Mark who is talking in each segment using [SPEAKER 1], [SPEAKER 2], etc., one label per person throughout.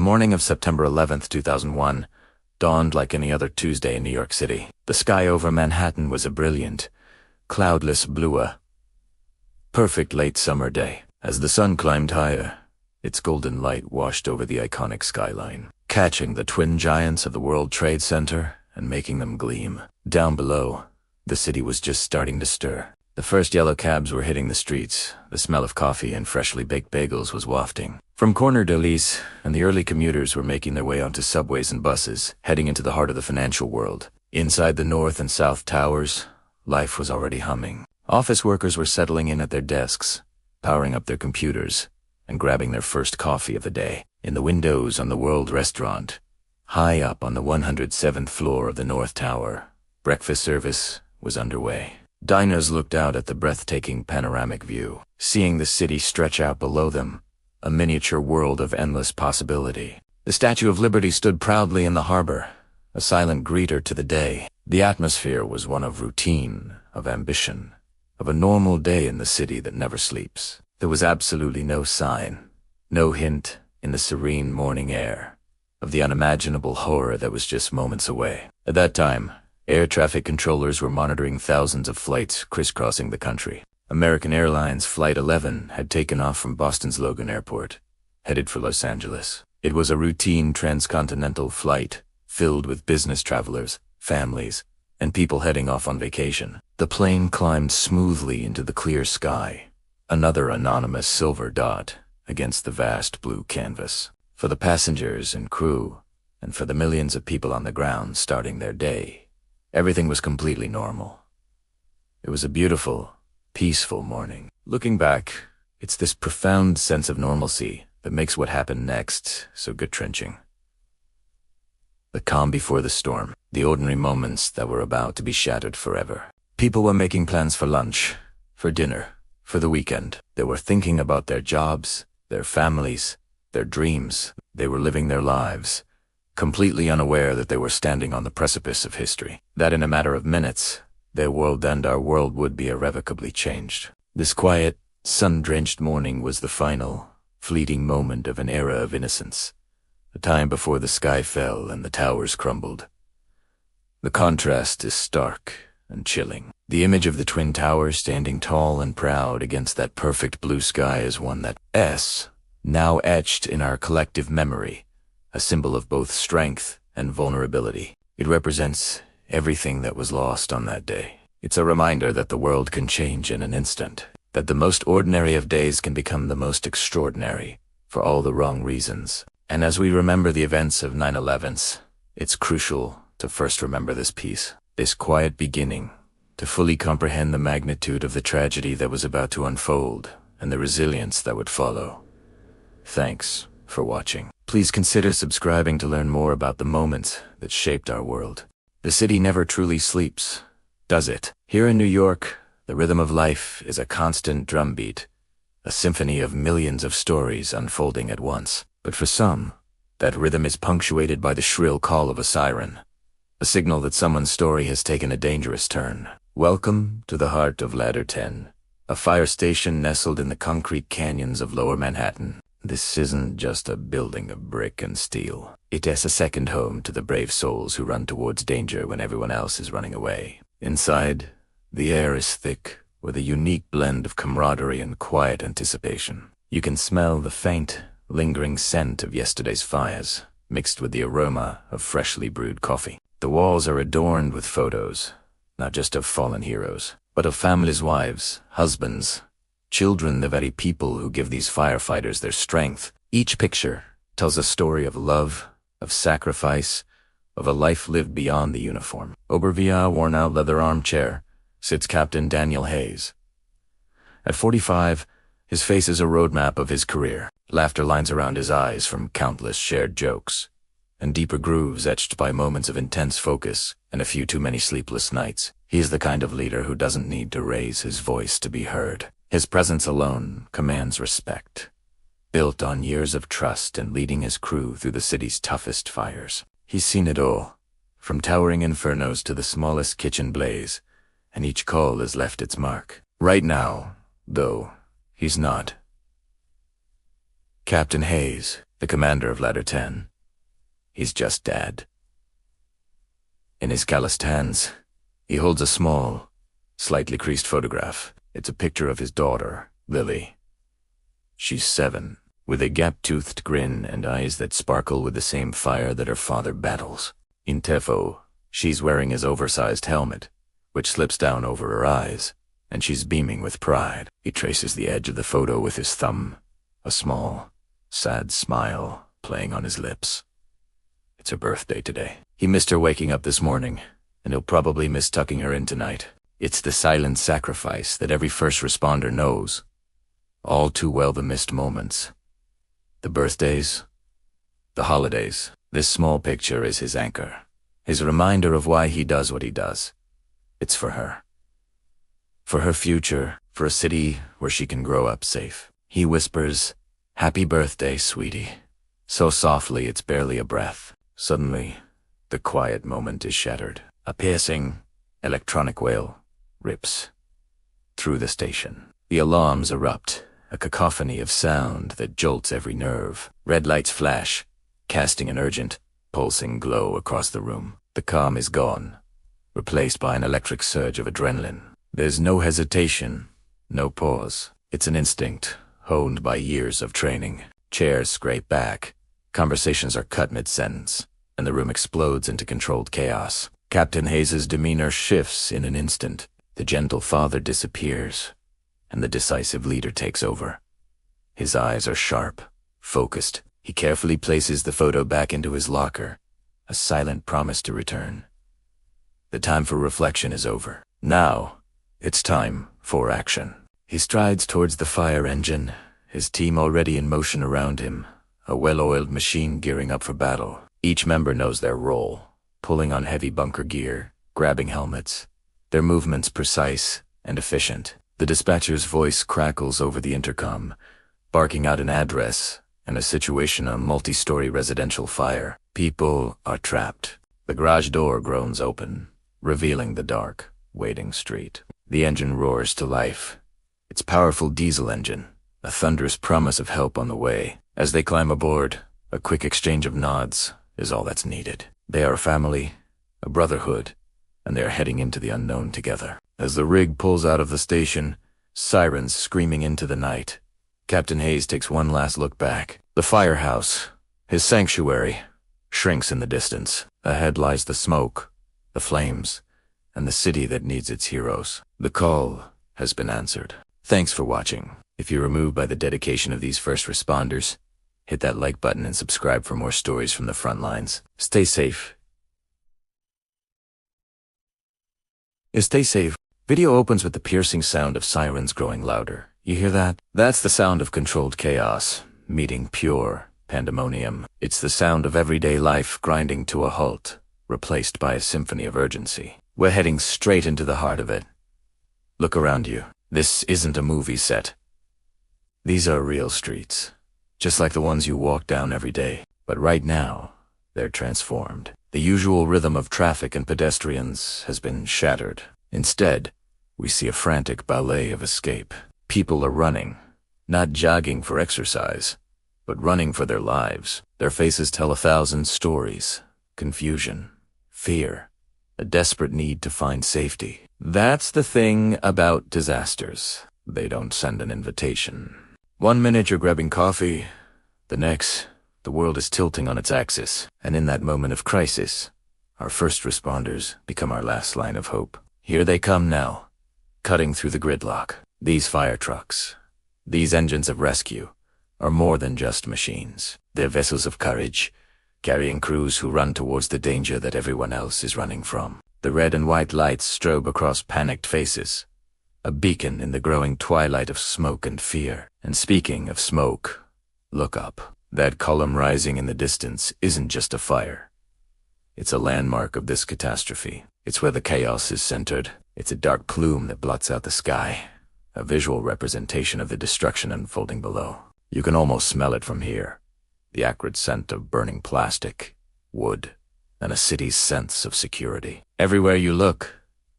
[SPEAKER 1] morning of September 11th, 2001, dawned like any other Tuesday in New York City. The sky over Manhattan was a brilliant, cloudless blue, perfect late summer day. As the sun climbed higher, its golden light washed over the iconic skyline, catching the twin giants of the World Trade Center and making them gleam. Down below, the city was just starting to stir. The first yellow cabs were hitting the streets. The smell of coffee and freshly baked bagels was wafting from corner delis, and the early commuters were making their way onto subways and buses, heading into the heart of the financial world. Inside the North and South Towers, life was already humming. Office workers were settling in at their desks, powering up their computers, and grabbing their first coffee of the day. In the windows on the World Restaurant, high up on the 107th floor of the North Tower, breakfast service was underway. Diners looked out at the breathtaking panoramic view, seeing the city stretch out below them, a miniature world of endless possibility. The Statue of Liberty stood proudly in the harbor, a silent greeter to the day. The atmosphere was one of routine, of ambition, of a normal day in the city that never sleeps. There was absolutely no sign, no hint in the serene morning air of the unimaginable horror that was just moments away. At that time, air traffic controllers were monitoring thousands of flights crisscrossing the country. American Airlines Flight 11 had taken off from Boston's Logan Airport, headed for Los Angeles. It was a routine transcontinental flight filled with business travelers, families, and people heading off on vacation. The plane climbed smoothly into the clear sky, another anonymous silver dot against the vast blue canvas. For the passengers and crew, and for the millions of people on the ground starting their day, everything was completely normal. It was a beautiful, peaceful morning. Looking back, it's this profound sense of normalcy that makes what happened next so gut-wrenching. The calm before the storm, the ordinary moments that were about to be shattered forever. People were making plans for lunch, for dinner, for the weekend. They were thinking about their jobs, their families, their dreams. They were living their lives, completely unaware that they were standing on the precipice of history, that in a matter of minutes, their world and our world would be irrevocably changed. This quiet, sun-drenched morning was the final, fleeting moment of an era of innocence, a time before the sky fell and the towers crumbled. The contrast is stark and chilling. The image of the Twin Towers standing tall and proud against that perfect blue sky is one that's now etched in our collective memory, a symbol of both strength and vulnerability. It represents everything that was lost on that day. It's a reminder that the world can change in an instant, that the most ordinary of days can become the most extraordinary for all the wrong reasons. And as we remember the events of 9/11, it's crucial to first remember this piece, this quiet beginning, to fully comprehend the magnitude of the tragedy that was about to unfold and the resilience that would follow. Thanks for watching. Please consider subscribing to learn more about the moments that shaped our world. The city never truly sleeps, does it? Here in New York, the rhythm of life is a constant drumbeat, a symphony of millions of stories unfolding at once. But for some, that rhythm is punctuated by the shrill call of a siren, a signal that someone's story has taken a dangerous turn. Welcome to the heart of Ladder 10, a fire station nestled in the concrete canyons of Lower Manhattan. This isn't just a building of brick and steel. It is a second home to the brave souls who run towards danger when everyone else is running away. Inside, the air is thick with a unique blend of camaraderie and quiet anticipation. You can smell the faint, lingering scent of yesterday's fires, mixed with the aroma of freshly brewed coffee. The walls are adorned with photos, not just of fallen heroes, but of families' wives, husbands, children, the very people who give these firefighters their strength. Each picture tells a story of love, of sacrifice, of a life lived beyond the uniform. Over via worn-out leather armchair sits Captain Daniel Hayes. At 45, his face is a roadmap of his career. Laughter lines around his eyes from countless shared jokes, and deeper grooves etched by moments of intense focus and a few too many sleepless nights. He is the kind of leader who doesn't need to raise his voice to be heard. His presence alone commands respect, built on years of trust and leading his crew through the city's toughest fires. He's seen it all, from towering infernos to the smallest kitchen blaze, and each call has left its mark. Right now, though, he's not. Captain Hayes the commander of Ladder 10. He's just Dad. In his calloused hands, he holds a small, slightly creased photograph. It's a picture of his daughter, Lily. She's 7, with a gap-toothed grin and eyes that sparkle with the same fire that her father battles. In Tefo, she's wearing his oversized helmet, which slips down over her eyes, and she's beaming with pride. He traces the edge of the photo with his thumb, a small, sad smile playing on his lips. It's her birthday today. He missed her waking up this morning, and he'll probably miss tucking her in tonight. It's the silent sacrifice that every first responder knows. All too well the missed moments. The birthdays, the holidays. This small picture is his anchor, his reminder of why he does what he does. It's for her. For her future, for a city where she can grow up safe. He whispers, "Happy birthday, sweetie," so softly it's barely a breath. Suddenly, the quiet moment is shattered. A piercing, electronic wail rips through the station. The alarms erupt, a cacophony of sound that jolts every nerve. Red lights flash, casting an urgent, pulsing glow across the room. The calm is gone, replaced by an electric surge of adrenaline. There's no hesitation, no pause. It's an instinct, honed by years of training. Chairs scrape back, conversations are cut mid-sentence, and the room explodes into controlled chaos. Captain Hayes's demeanor shifts in an instant. The gentle father disappears, and the decisive leader takes over. His eyes are sharp, focused. He carefully places the photo back into his locker, a silent promise to return. The time for reflection is over. Now, it's time for action. He strides towards the fire engine, his team already in motion around him, a well-oiled machine gearing up for battle. Each member knows their role, pulling on heavy bunker gear, grabbing helmets, their movements precise and efficient. The dispatcher's voice crackles over the intercom, barking out an address and a situation on multi-story residential fire. People are trapped. The garage door groans open, revealing the dark, waiting street. The engine roars to life. Its powerful diesel engine, a thunderous promise of help on the way. As they climb aboard, a quick exchange of nods is all that's needed. They are a family, a brotherhood, and they are heading into the unknown together. As the rig pulls out of the station, sirens screaming into the night, Captain Hayes takes one last look back. The firehouse, his sanctuary, shrinks in the distance. Ahead lies the smoke, the flames, and the city that needs its heroes. The call has been answered. Thanks for watching. If you were moved by the dedication of these first responders, hit that like button and subscribe for more stories from the front lines. Stay safe. Stay safe. Video opens with the piercing sound of sirens growing louder. You hear that? That's the sound of controlled chaos, meeting pure pandemonium. It's the sound of everyday life grinding to a halt, replaced by a symphony of urgency. We're heading straight into the heart of it. Look around you. This isn't a movie set. These are real streets, just like the ones you walk down every day. But right now, they're transformed. The usual rhythm of traffic and pedestrians has been shattered. Instead, we see a frantic ballet of escape. People are running, not jogging for exercise, but running for their lives. Their faces tell 1,000 stories: confusion, fear, a desperate need to find safety. That's the thing about disasters. They don't send an invitation. One minute you're grabbing coffee, the next, the world is tilting on its axis. And in that moment of crisis, our first responders become our last line of hope. Here they come now, cutting through the gridlock. These fire trucks, these engines of rescue, are more than just machines. They're vessels of courage, carrying crews who run towards the danger that everyone else is running from. The red and white lights strobe across panicked faces, a beacon in the growing twilight of smoke and fear. And speaking of smoke, look up. That column rising in the distance isn't just a fire. It's a landmark of this catastrophe. It's where the chaos is centered. It's a dark plume that blots out the sky, a visual representation of the destruction unfolding below. You can almost smell it from here, the acrid scent of burning plastic, wood, and a city's sense of security. Everywhere you look,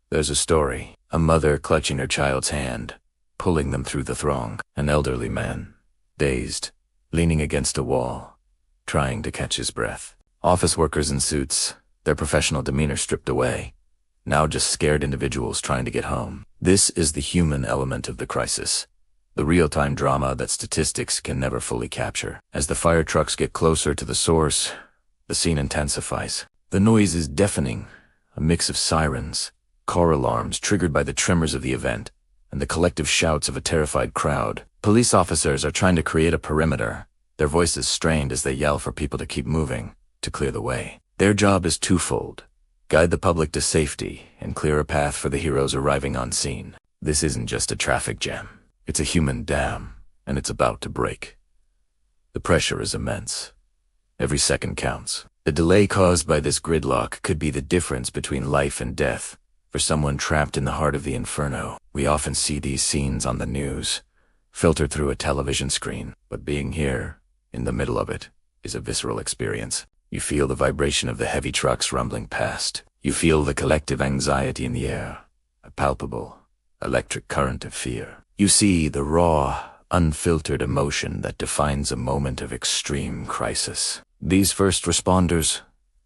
[SPEAKER 1] there's a story. A mother clutching her child's hand, pulling them through the throng. An elderly man, dazed, leaning against a wall, trying to catch his breath. Office workers in suits, their professional demeanor stripped away, now just scared individuals trying to get home. This is the human element of the crisis, the real-time drama that statistics can never fully capture. As the fire trucks get closer to the source, the scene intensifies. The noise is deafening, a mix of sirens, car alarms triggered by the tremors of the event, and the collective shouts of a terrified crowd. Police officers are trying to create a perimeter, their voices strained as they yell for people to keep moving, to clear the way. Their job is twofold: guide the public to safety and clear a path for the heroes arriving on scene. This isn't just a traffic jam. It's a human dam, and it's about to break. The pressure is immense. Every second counts. The delay caused by this gridlock could be the difference between life and death for someone trapped in the heart of the inferno. We often see these scenes on the news, filtered through a television screen, but being here, in the middle of it, is a visceral experience. You feel the vibration of the heavy trucks rumbling past. You feel the collective anxiety in the air, a palpable, electric current of fear. You see the raw, unfiltered emotion that defines a moment of extreme crisis. These first responders,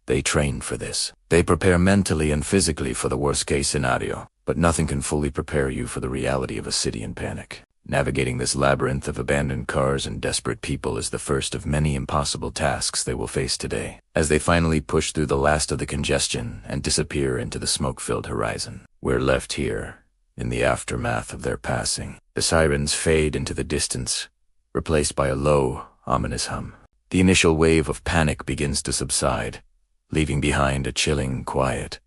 [SPEAKER 1] they train for this. They prepare mentally and physically for the worst-case scenario, but nothing can fully prepare you for the reality of a city in panic. Navigating this labyrinth of abandoned cars and desperate people is the first of many impossible tasks they will face today, as they finally push through the last of the congestion and disappear into the smoke-filled horizon. We're left here, in the aftermath of their passing. The sirens fade into the distance, replaced by a low, ominous hum. The initial wave of panic begins to subside, leaving behind a chilling quiet,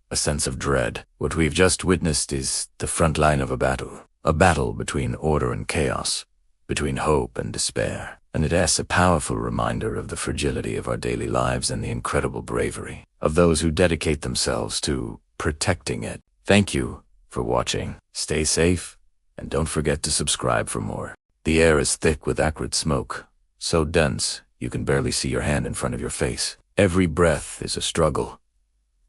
[SPEAKER 1] a sense of dread. What we've just witnessed is the front line of a battle between order and chaos, between hope and despair, and it is a powerful reminder of the fragility of our daily lives and the incredible bravery of those who dedicate themselves to protecting it. Thank you for watching. Stay safe, and don't forget to subscribe for more. The air is thick with acrid smoke, so dense you can barely see your hand in front of your face. Every breath is a struggle,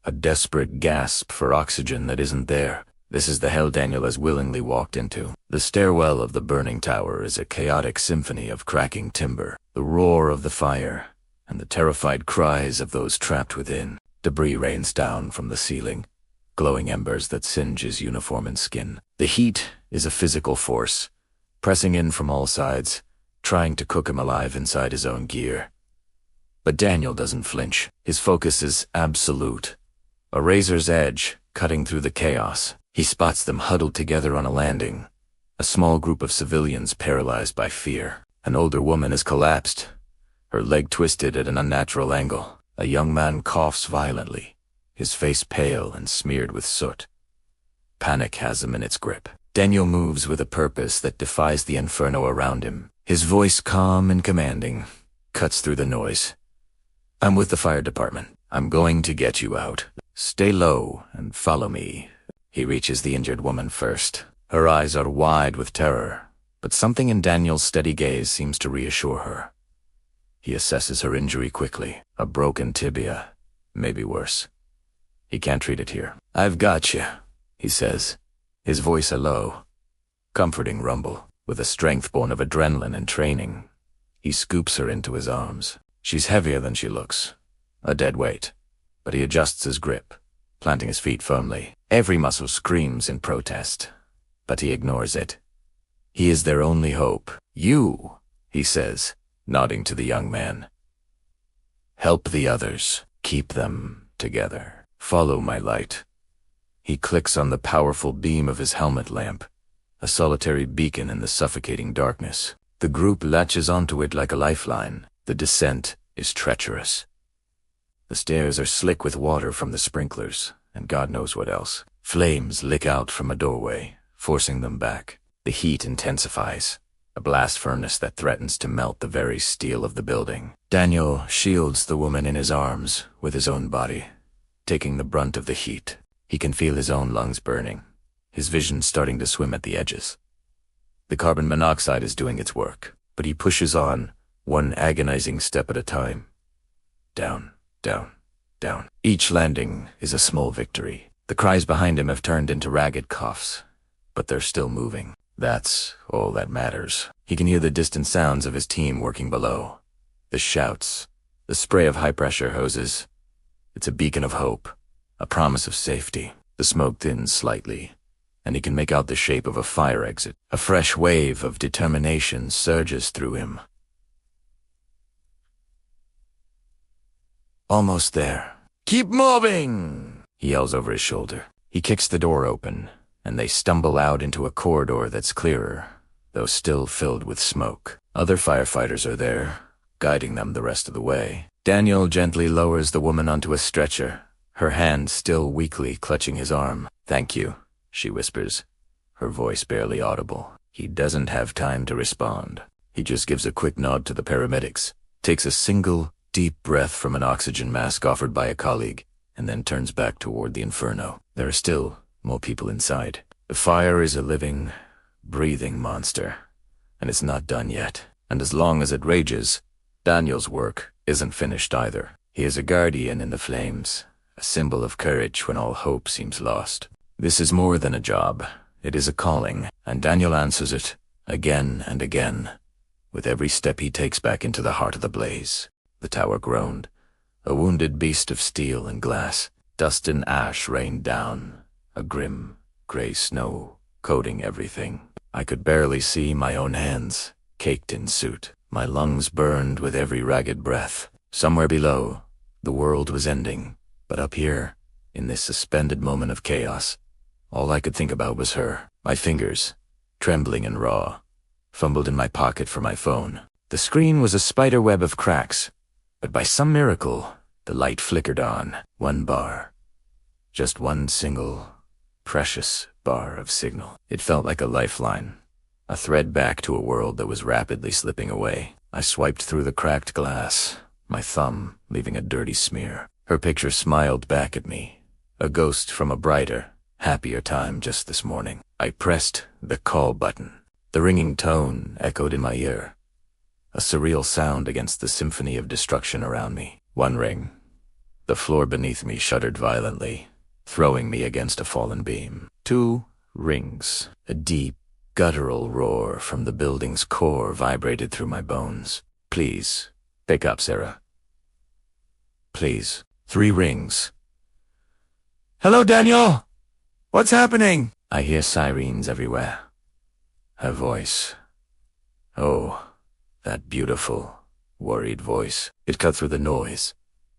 [SPEAKER 1] a desperate gasp for oxygen that isn't there. This is the hell Daniel has willingly walked into. The stairwell of the burning tower is a chaotic symphony of cracking timber, the roar of the fire, and the terrified cries of those trapped within. Debris rains down from the ceiling, glowing embers that singe his uniform and skin. The heat is a physical force, pressing in from all sides, trying to cook him alive inside his own gear. But Daniel doesn't flinch. His focus is absolute, a razor's edge cutting through the chaos. He spots them huddled together on a landing, a small group of civilians paralyzed by fear. An older woman has collapsed, her leg twisted at an unnatural angle. A young man coughs violently, his face pale and smeared with soot. Panic has him in its grip. Daniel moves with a purpose that defies the inferno around him. His voice, calm and commanding, cuts through the noise. "I'm with the fire department. I'm going to get you out. Stay low and follow me." He reaches the injured woman first. Her eyes are wide with terror, but something in Daniel's steady gaze seems to reassure her. He assesses her injury quickly. A broken tibia, maybe worse. He can't treat it here. "I've got you," he says, his voice a low, comforting rumble. With a strength born of adrenaline and training, he scoops her into his arms. She's heavier than she looks, a dead weight, but he adjusts his grip, planting his feet firmly. Every muscle screams in protest, but he ignores it. He is their only hope. "You," he says, nodding to the young man. "Help the others. Keep them together. Follow my light." He clicks on the powerful beam of his helmet lamp, a solitary beacon in the suffocating darkness. The group latches onto it like a lifeline. The descent is treacherous. The stairs are slick with water from the sprinklers, and God knows what else. Flames lick out from a doorway, forcing them back. The heat intensifies, a blast furnace that threatens to melt the very steel of the building. Daniel shields the woman in his arms with his own body, taking the brunt of the heat. He can feel his own lungs burning, his vision starting to swim at the edges. The carbon monoxide is doing its work, but he pushes on, one agonizing step at a time. Down, down, down. Each landing is a small victory. The cries behind him have turned into ragged coughs, but they're still moving. That's all that matters. He can hear the distant sounds of his team working below, The shouts, the spray of high-pressure hoses. It's a beacon of hope, a promise of safety. The smoke thins slightly, and he can make out the shape of a fire exit. A fresh wave of determination surges through him. Almost there. "Keep moving!" he yells over his shoulder. He kicks the door open, and they stumble out into a corridor that's clearer, though still filled with smoke. Other firefighters are there, guiding them the rest of the way. Daniel gently lowers the woman onto a stretcher, her hand still weakly clutching his arm. "Thank you," she whispers, her voice barely audible. He doesn't have time to respond. He just gives a quick nod to the paramedics, takes a single, deep breath from an oxygen mask offered by a colleague, and then turns back toward the inferno. There are still more people inside. The fire is a living, breathing monster, and it's not done yet. And as long as it rages, Daniel's work isn't finished either. He is a guardian in the flames, a symbol of courage when all hope seems lost. This is more than a job. It is a calling, and Daniel answers it again and again, with every step he takes back into the heart of the blaze. The tower groaned, a wounded beast of steel and glass. Dust and ash rained down, a grim, gray snow coating everything. I could barely see my own hands, caked in soot. My lungs burned with every ragged breath. Somewhere below, the world was ending, but up here, in this suspended moment of chaos, all I could think about was her. My fingers, trembling and raw, fumbled in my pocket for my phone. The screen was a spider web of cracks, but by some miracle, the light flickered on. One bar. Just one single, precious bar of signal. It felt like a lifeline, a thread back to a world that was rapidly slipping away. I swiped through the cracked glass, my thumb leaving a dirty smear. Her picture smiled back at me, a ghost from a brighter, happier time just this morning. I pressed the call button. The ringing tone echoed in my ear, a surreal sound against the symphony of destruction around me. One ring. The floor beneath me shuddered violently, throwing me against a fallen beam. 2 rings. A deep, guttural roar from the building's core vibrated through my bones. "Please, pick up, Sarah. Please." 3 rings. "Hello, Daniel! What's happening?" I hear sirens everywhere. Her voice. Oh, that beautiful, worried voice. It cut through the noise,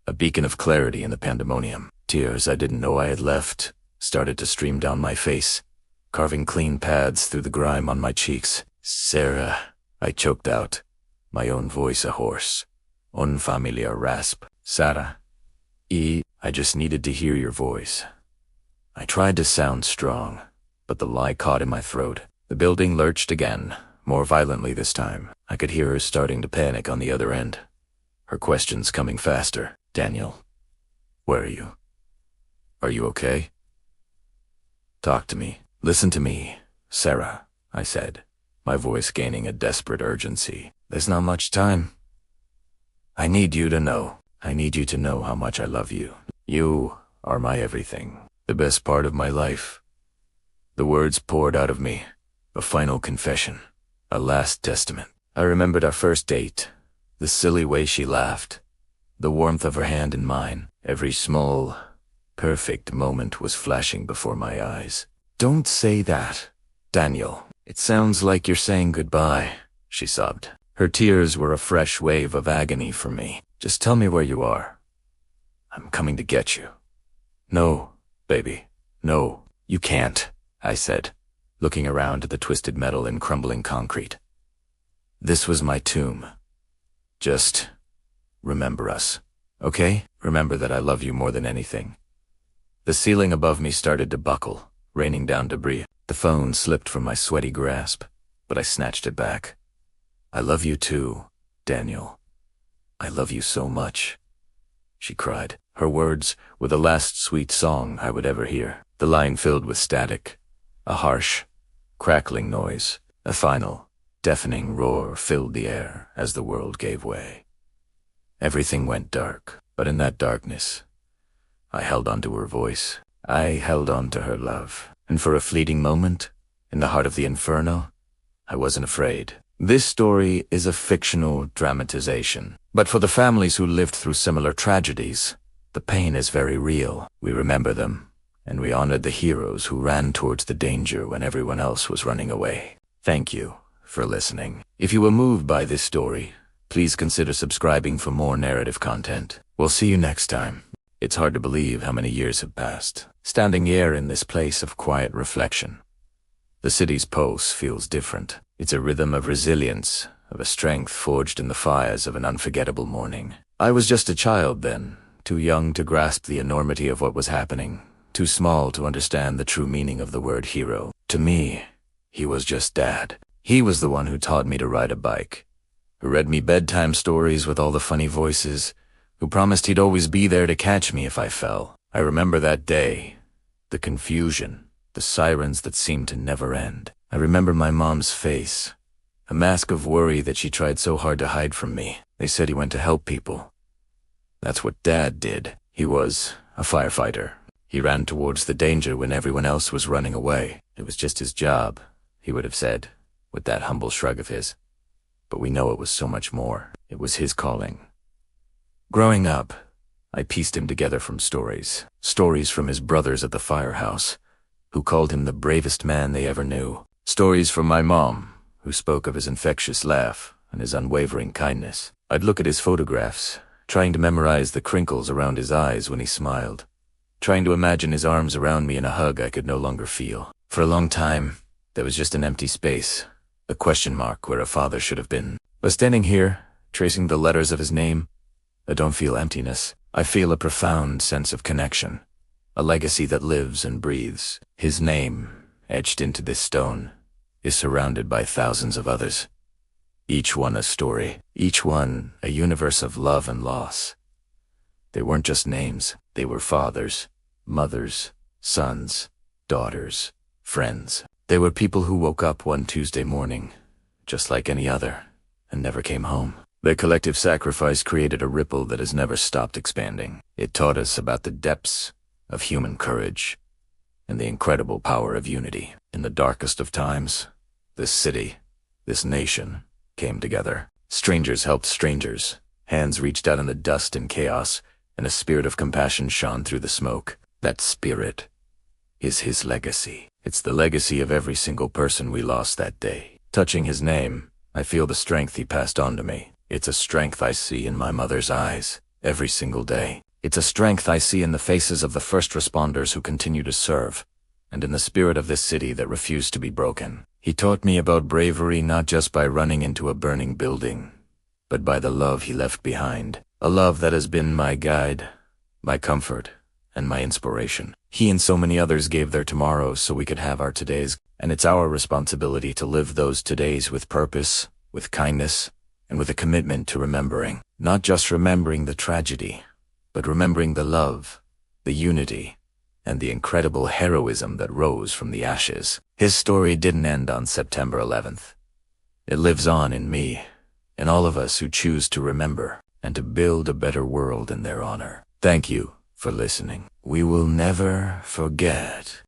[SPEAKER 1] a beacon of clarity in the pandemonium. Tears I didn't know I had left started to stream down my face, carving clean paths through the grime on my cheeks. "Sarah," I choked out, my own voice a hoarse, unfamiliar rasp. "Sarah. I just needed to hear your voice." I tried to sound strong, but the lie caught in my throat. The building lurched again, more violently this time. I could hear her starting to panic on the other end, her questions coming faster. "Daniel, where are you? Are you okay? Talk to me. Listen to me, Sarah," I said, my voice gaining a desperate urgency. "There's not much time. I need you to know. I need you to know how much I love you. You are my everything, the best part of my life." The words poured out of me, a final confession, a last testament. I remembered our first date, the silly way she laughed, the warmth of her hand in mine. Every small, perfect moment was flashing before my eyes. "Don't say that, Daniel. It sounds like you're saying goodbye," she sobbed. Her tears were a fresh wave of agony for me. "Just tell me where you are. I'm coming to get you." "No, baby, no, you can't," I said, looking around at the twisted metal and crumbling concrete. "This was my tomb. Just remember us, okay? Remember that I love you more than anything." The ceiling above me started to buckle, raining down debris. The phone slipped from my sweaty grasp, but I snatched it back. "I love you too, Daniel. I love you so much," she cried, her words were the last sweet song I would ever hear. The line filled with static, a harsh, crackling noise. A final, deafening roar filled the air as the world gave way. Everything went dark, but in that darkness, I held on to her voice. I held on to her love. And for a fleeting moment, in the heart of the inferno, I wasn't afraid. This story is a fictional dramatization. But for the families who lived through similar tragedies, the pain is very real. We remember them, and we honored the heroes who ran towards the danger when everyone else was running away. Thank you for listening. If you were moved by this story, please consider subscribing for more narrative content. We'll see you next time. It's hard to believe how many years have passed, standing here in this place of quiet reflection. The city's pulse feels different. It's a rhythm of resilience, of a strength forged in the fires of an unforgettable morning. I was just a child then, too young to grasp the enormity of what was happening, too small to understand the true meaning of the word hero. To me, he was just Dad. He was the one who taught me to ride a bike, who read me bedtime stories with all the funny voices, who promised he'd always be there to catch me if I fell. I remember that day, the confusion, the sirens that seemed to never end. I remember my mom's face, a mask of worry that she tried so hard to hide from me. They said he went to help people. That's what Dad did. He was a firefighter. He ran towards the danger when everyone else was running away. It was just his job, he would have said, with that humble shrug of his. But we know it was so much more. It was his calling. Growing up, I pieced him together from stories. Stories from his brothers at the firehouse, who called him the bravest man they ever knew. Stories from my mom, who spoke of his infectious laugh and his unwavering kindness. I'd look at his photographs, trying to memorize the crinkles around his eyes when he smiled, trying to imagine his arms around me in a hug I could no longer feel. For a long time, there was just an empty space, a question mark where a father should have been. But standing here, tracing the letters of his name, I don't feel emptiness. I feel a profound sense of connection, a legacy that lives and breathes. His name, etched into this stone, is surrounded by thousands of others. Each one a story, each one a universe of love and loss. They weren't just names, they were fathers, mothers, sons, daughters, friends. They were people who woke up one Tuesday morning, just like any other, and never came home. Their collective sacrifice created a ripple that has never stopped expanding. It taught us about the depths of human courage and the incredible power of unity. In the darkest of times, this city, this nation, came together. Strangers helped strangers. Hands reached out in the dust and chaos, and a spirit of compassion shone through the smoke. That spirit is his legacy. It's the legacy of every single person we lost that day. Touching his name, I feel the strength he passed on to me. It's a strength I see in my mother's eyes every single day. It's a strength I see in the faces of the first responders who continue to serve, and in the spirit of this city that refused to be broken. He taught me about bravery not just by running into a burning building, but by the love he left behind. A love that has been my guide, my comfort, and my inspiration. He and so many others gave their tomorrows so we could have our todays, and it's our responsibility to live those todays with purpose, with kindness, and with a commitment to remembering. Not just remembering the tragedy, but remembering the love, the unity, and the incredible heroism that rose from the ashes. His story didn't end on September 11th. It lives on in me, in all of us who choose to remember and to build a better world in their honor. Thank you for listening. We will never forget.